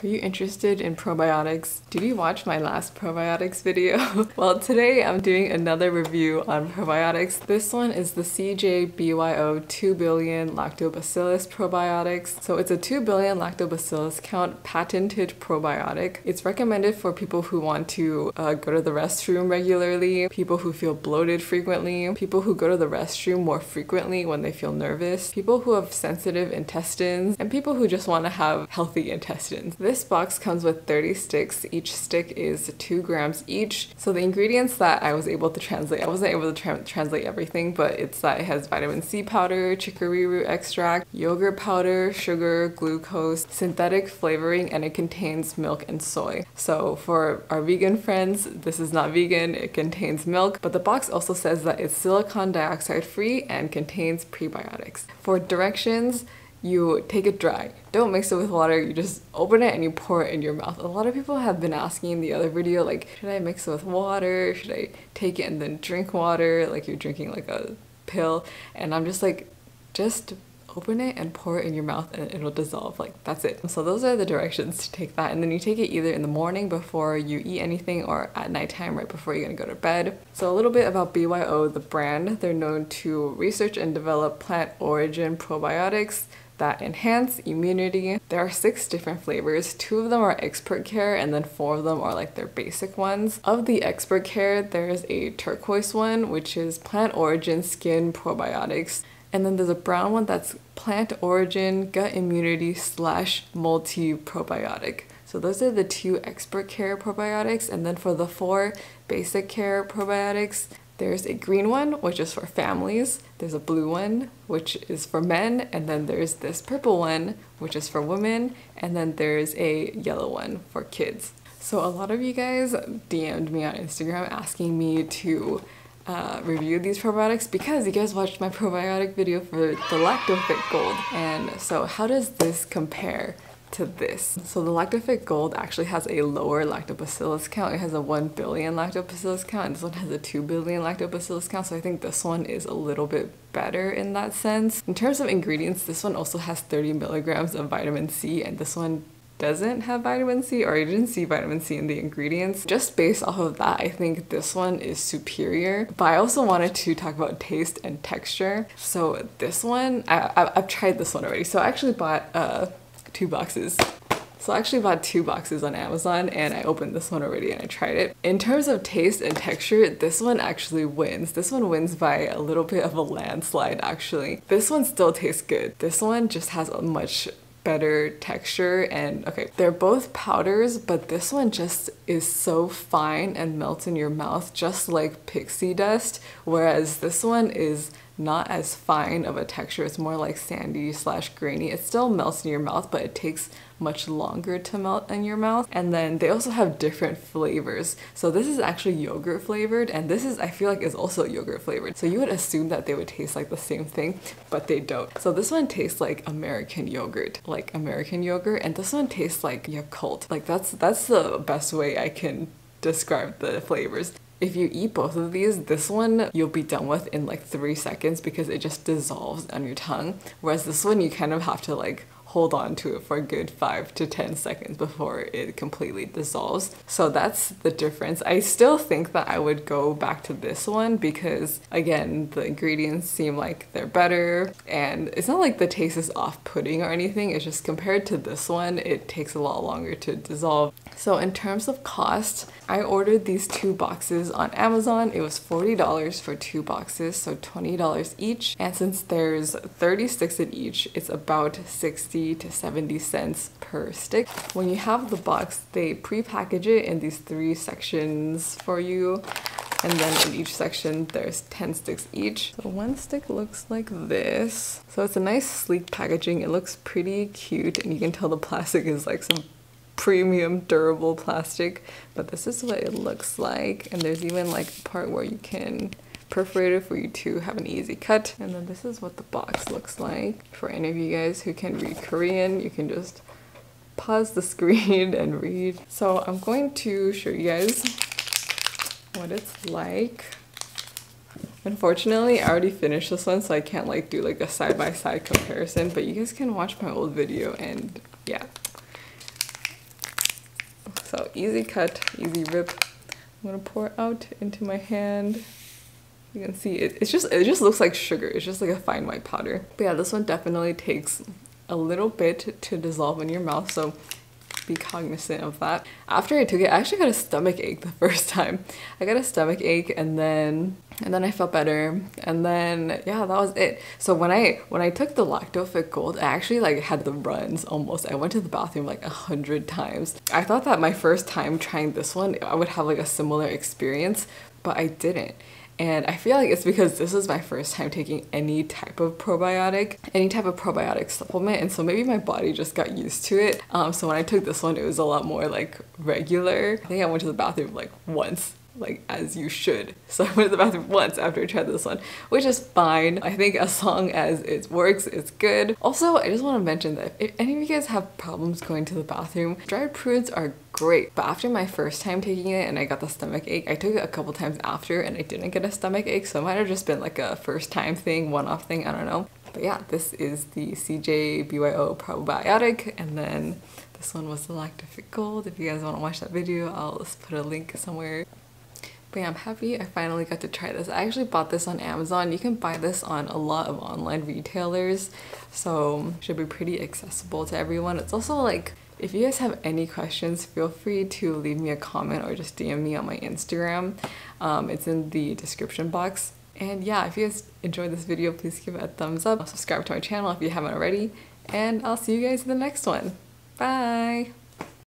Are you interested in probiotics? Did you watch my last probiotics video? Well, today I'm doing another review on probiotics. This one is the CJ BYO 2 billion lactobacillus probiotics. So it's a 2 billion lactobacillus count patented probiotic. It's recommended for people who want to go to the restroom regularly, people who feel bloated frequently, people who go to the restroom more frequently when they feel nervous, people who have sensitive intestines, and people who just want to have healthy intestines. This box comes with 30 sticks. Each stick is 2 grams each. So the ingredients that I was able to translate, I wasn't able to translate everything, but it's that it has vitamin C powder, chicory root extract, yogurt powder, sugar, glucose, synthetic flavoring, and it contains milk and soy. So for our vegan friends, this is not vegan, it contains milk, but the box also says that it's silicon dioxide free and contains prebiotics. For directions, you take it dry. Don't mix it with water, you just open it and you pour it in your mouth. A lot of people have been asking in the other video, like, should I mix it with water? Should I take it and then drink water? Like you're drinking like a pill. And I'm just like, just open it and pour it in your mouth and it'll dissolve. Like, that's it. So those are the directions to take that. And then you take it either in the morning before you eat anything or at nighttime right before you're gonna go to bed. So a little bit about BYO, the brand. They're known to research and develop plant origin probiotics that enhance immunity. There are 6 different flavors. 2 of them are expert care and then 4 of them are like their basic ones. Of the expert care, there's a turquoise one, which is plant origin skin probiotics. And then there's a brown one that's plant origin gut immunity / multi probiotic. So those are the 2 expert care probiotics. And then for the 4 basic care probiotics, there's a green one, which is for families. There's a blue one, which is for men. And then there's this purple one, which is for women. And then there's a yellow one for kids. So a lot of you guys DM'd me on Instagram asking me to review these probiotics because you guys watched my probiotic video for the Lacto-Fit Gold. And so how does this compare to this? So the Lacto-Fit Gold actually has a lower lactobacillus count. It has a 1 billion lactobacillus count, and this one has a 2 billion lactobacillus count, so I think this one is a little bit better in that sense. In terms of ingredients, this one also has 30 milligrams of vitamin C, and this one doesn't have vitamin C, or I didn't see vitamin C in the ingredients. Just based off of that, I think this one is superior. But I also wanted to talk about taste and texture. So this one, I've tried this one already. So I actually bought 2 boxes. So I actually bought 2 boxes on Amazon and I opened this one already and I tried it. In terms of taste and texture, this one actually wins. This one wins by a little bit of a landslide actually. This one still tastes good. This one just has a much better texture, and okay, they're both powders, but this one just is so fine and melts in your mouth just like pixie dust, whereas this one is not as fine of a texture. It's more like sandy / grainy. It still melts in your mouth, but it takes much longer to melt in your mouth. And then they also have different flavors. So this is actually yogurt flavored, and this is, I feel like, is also yogurt flavored. So you would assume that they would taste like the same thing, but they don't. So this one tastes like American yogurt, and this one tastes like Yakult. Like that's the best way I can describe the flavors. If you eat both of these, this one you'll be done with in like 3 seconds because it just dissolves on your tongue. Whereas this one you kind of have to like hold on to it for a good 5 to 10 seconds before it completely dissolves. So that's the difference. I still think that I would go back to this one because, again, the ingredients seem like they're better, and it's not like the taste is off-putting or anything. It's just compared to this one, it takes a lot longer to dissolve. So in terms of cost, I ordered these 2 boxes on Amazon. It was $40 for 2 boxes, so $20 each. And since there's 30 sticks in each, it's about 60 to 70 cents per stick. When you have the box, they pre-package it in these 3 sections for you. And then in each section, there's 10 sticks each. So one stick looks like this. So it's a nice sleek packaging. It looks pretty cute, and you can tell the plastic is like some premium durable plastic, but this is what it looks like. And there's even like a part where you can perforate it for you to have an easy cut. And then this is what the box looks like. For any of you guys who can read Korean, you can just pause the screen and read. So I'm going to show you guys what it's like. Unfortunately, I already finished this one, so I can't like do like a side-by-side comparison, but you guys can watch my old video and yeah. So easy cut, easy rip. I'm gonna pour out into my hand. You can see it just looks like sugar. It's just like a fine white powder. But yeah, this one definitely takes a little bit to dissolve in your mouth, so be cognizant of that. After I took it, I actually got a stomach ache the first time. I got a stomach ache and then I felt better, and then yeah, that was it. So when I took the Lacto-Fit Gold, I actually like had the runs almost. I went to the bathroom like 100 times. I thought that my first time trying this one, I would have like a similar experience, but I didn't. And I feel like it's because this is my first time taking any type of probiotic supplement, and so maybe my body just got used to it. So when I took this one, it was a lot more like regular. I think I went to the bathroom like once, like as you should. So I went to the bathroom once after I tried this one, which is fine. I think as long as it works, it's good. Also, I just want to mention that if any of you guys have problems going to the bathroom, dried prunes are great. But after my first time taking it and I got the stomach ache, I took it a couple times after and I didn't get a stomach ache, so it might have just been like a first time thing, one-off thing, I don't know. But yeah, this is the CJ BYO probiotic, and then this one was the Lacto-Fit Gold. If you guys want to watch that video, I'll just put a link somewhere. But yeah, I'm happy I finally got to try this. I actually bought this on Amazon. You can buy this on a lot of online retailers, so it should be pretty accessible to everyone. It's also like, if you guys have any questions, feel free to leave me a comment or just DM me on my Instagram. It's in the description box. And yeah, if you guys enjoyed this video, please give it a thumbs up. Subscribe to my channel if you haven't already. And I'll see you guys in the next one. Bye!